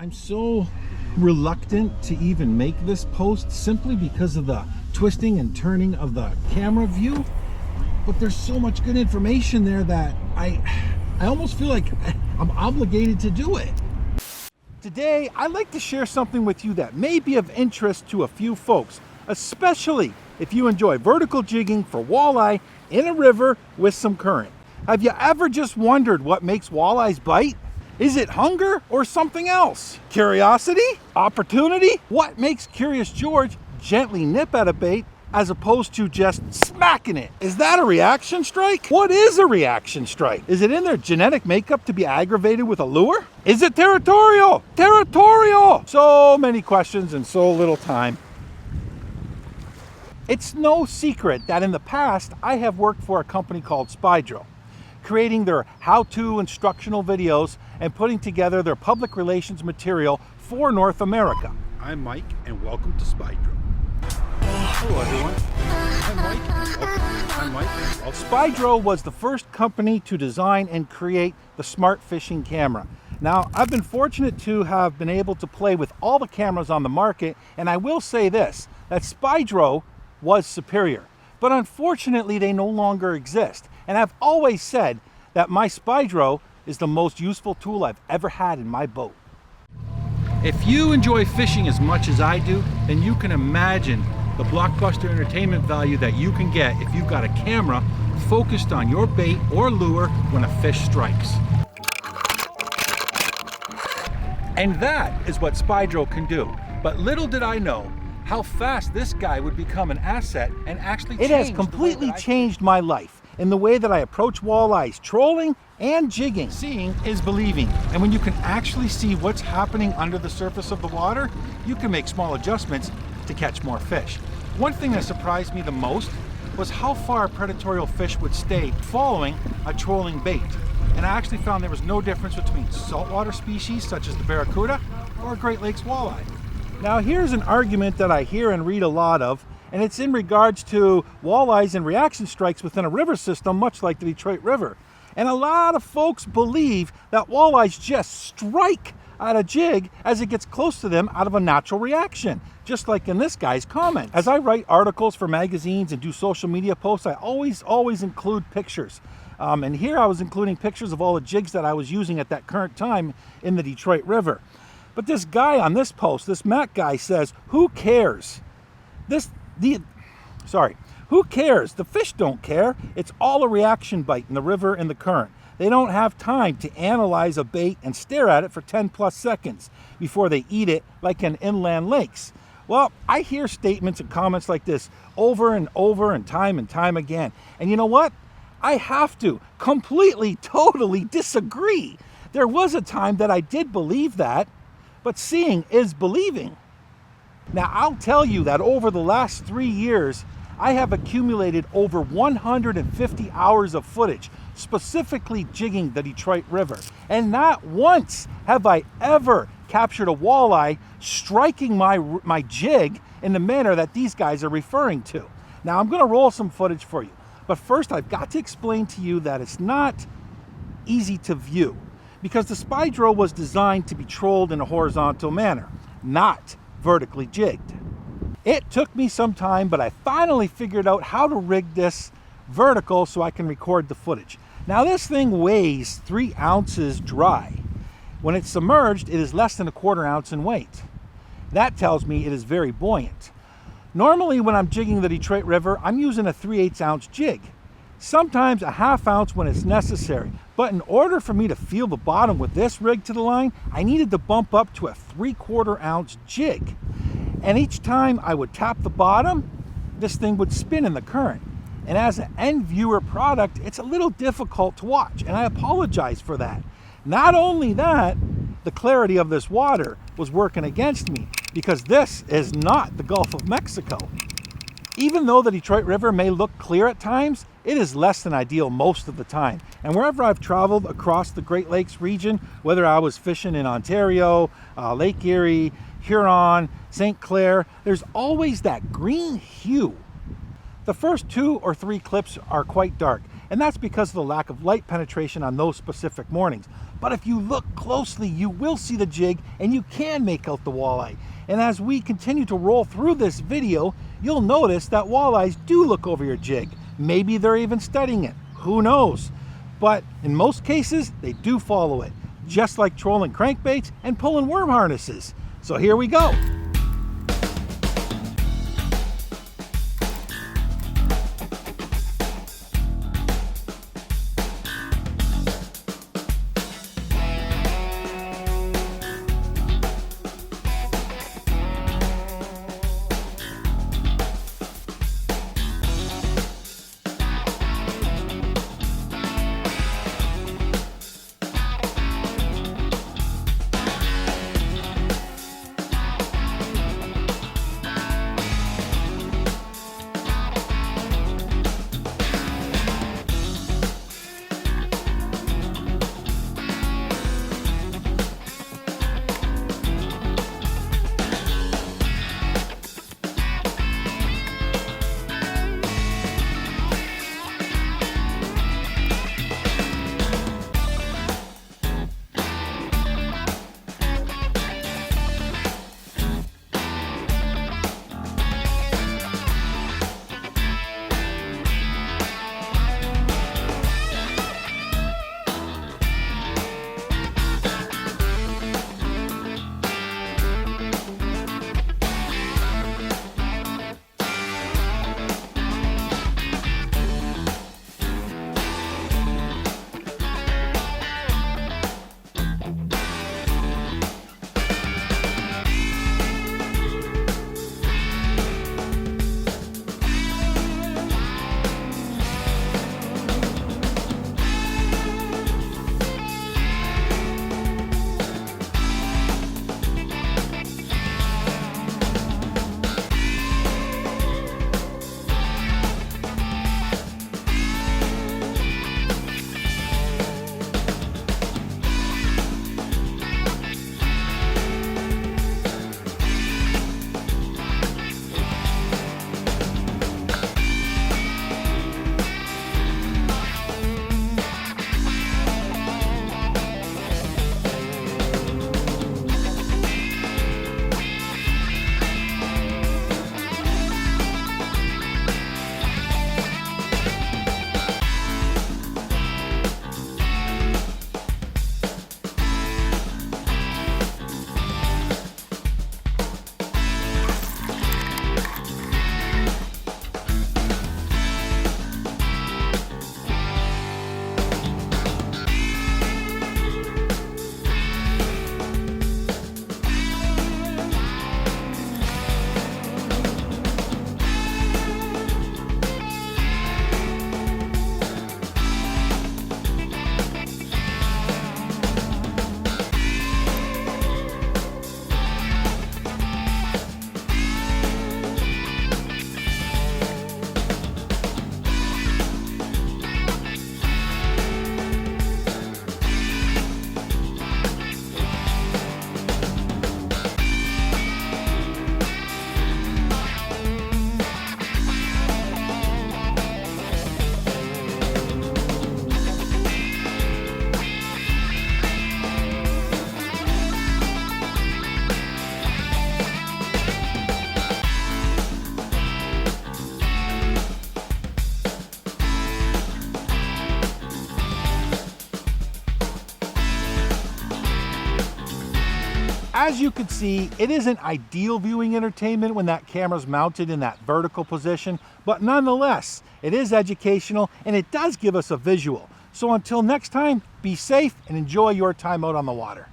I'm so reluctant to even make this post simply because of the twisting and turning of the camera view, but there's so much good information there that I almost feel like I'm obligated to do it. Today, I'd like to share something with you that may be of interest to a few folks, especially if you enjoy vertical jigging for walleye in a river with some current. Have you ever just wondered what makes walleyes bite? Is it hunger or something else? Curiosity? Opportunity? What makes Curious George gently nip at a bait as opposed to just smacking it? Is that a reaction strike? What is a reaction strike? Is it in their genetic makeup to be aggravated with a lure? Is it territorial? Territorial! So many questions and so little time. It's no secret that in the past I have worked for a company called Spydro, creating their how-to instructional videos and putting together their public relations material for North America. I'm Mike and welcome to Spydro. Hello everyone, I'm Mike. I'm Mike. Well, Spydro was the first company to design and create the smart fishing camera. Now, I've been fortunate to have been able to play with all the cameras on the market, and I will say this, that Spydro was superior. But unfortunately, they no longer exist. And I've always said that my Spydro is the most useful tool I've ever had in my boat. If you enjoy fishing as much as I do, then you can imagine the blockbuster entertainment value that you can get if you've got a camera focused on your bait or lure when a fish strikes. And that is what Spydro can do. But little did I know how fast this guy would become an asset and actually change. It has completely changed my life in the way that I approach walleyes, trolling and jigging. Seeing is believing, and when you can actually see what's happening under the surface of the water, you can make small adjustments to catch more fish. One thing that surprised me the most was how far predatory fish would stay following a trolling bait. And I actually found there was no difference between saltwater species such as the barracuda or Great Lakes walleye. Now here's an argument that I hear and read a lot of, and it's in regards to walleyes and reaction strikes within a river system much like the Detroit River. And a lot of folks believe that walleyes just strike at a jig as it gets close to them out of a natural reaction, just like in this guy's comment. As I write articles for magazines and do social media posts, I always include pictures. And here I was including pictures of all the jigs that I was using at that current time in the Detroit River. But this guy on this post, this Matt guy, says, who cares? Who cares? The fish don't care. It's all a reaction bite in the river and the current. They don't have time to analyze a bait and stare at it for 10 plus seconds before they eat it like in inland lakes. Well, I hear statements and comments like this over and over and time again. And you know what? I have to completely, totally disagree. There was a time that I did believe that, but seeing is believing. Now, I'll tell you that over the last 3 years, I have accumulated over 150 hours of footage, specifically jigging the Detroit River. And not once have I ever captured a walleye striking my jig in the manner that these guys are referring to. Now, I'm gonna roll some footage for you. But first, I've got to explain to you that it's not easy to view because the Spydro was designed to be trolled in a horizontal manner, not vertically jigged. It took me some time, but I finally figured out how to rig this vertical so I can record the footage. Now this thing weighs 3 ounces dry. When it's submerged, it is less than a 1/4 ounce in weight. That tells me it is very buoyant. Normally when I'm jigging the Detroit River, I'm using a 3/8 ounce jig. Sometimes a 1/2 ounce when it's necessary. But in order for me to feel the bottom with this rig to the line, I needed to bump up to a 3/4 ounce jig. And each time I would tap the bottom, this thing would spin in the current. And as an end viewer product, it's a little difficult to watch, and I apologize for that. Not only that, the clarity of this water was working against me because this is not the Gulf of Mexico. Even though the Detroit River may look clear at times, it is less than ideal most of the time. And wherever I've traveled across the Great Lakes region, whether I was fishing in Ontario, Lake Erie, Huron, St. Clair, there's always that green hue. The first 2 or 3 clips are quite dark, and that's because of the lack of light penetration on those specific mornings. But if you look closely, you will see the jig and you can make out the walleye. And as we continue to roll through this video, you'll notice that walleyes do look over your jig. Maybe they're even studying it, who knows? But in most cases, they do follow it, just like trolling crankbaits and pulling worm harnesses. So here we go. As you can see, it isn't ideal viewing entertainment when that camera's mounted in that vertical position, but nonetheless, it is educational and it does give us a visual. So until next time, be safe and enjoy your time out on the water.